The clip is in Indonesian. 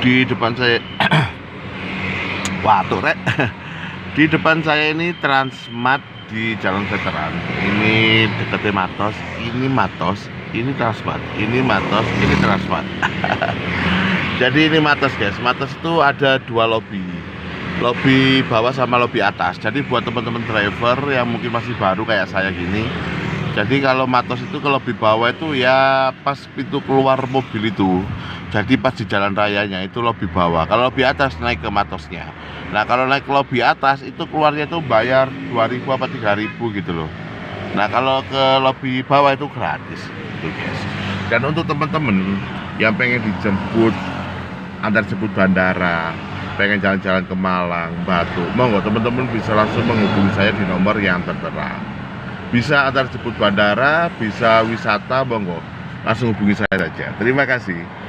Di depan saya waduh rek. Di depan saya ini Transmart di Jalan Veteran. Ini deketnya Matos, ini Transmart, ini Matos, ini Transmart. Jadi ini Matos guys. Matos itu ada dua lobby. Lobby bawah sama lobby atas. Jadi buat teman-teman driver yang mungkin masih baru kayak saya gini. Jadi kalau Matos itu ke lobby bawah itu ya pas pintu keluar mobil itu. Jadi pas di jalan rayanya itu lobby bawah. Kalau lobby atas naik ke Matosnya. Nah kalau naik ke lobby atas itu keluarnya itu bayar 2.000 apa 3.000 gitu loh. Nah kalau ke lobby bawah itu gratis gitu guys. Dan untuk teman-teman yang pengen dijemput antar jemput bandara, pengen jalan-jalan ke Malang, Batu, monggo teman-teman bisa langsung menghubungi saya di nomor yang tertera. Bisa antar jemput bandara, bisa wisata, monggo langsung hubungi saya saja. Terima kasih.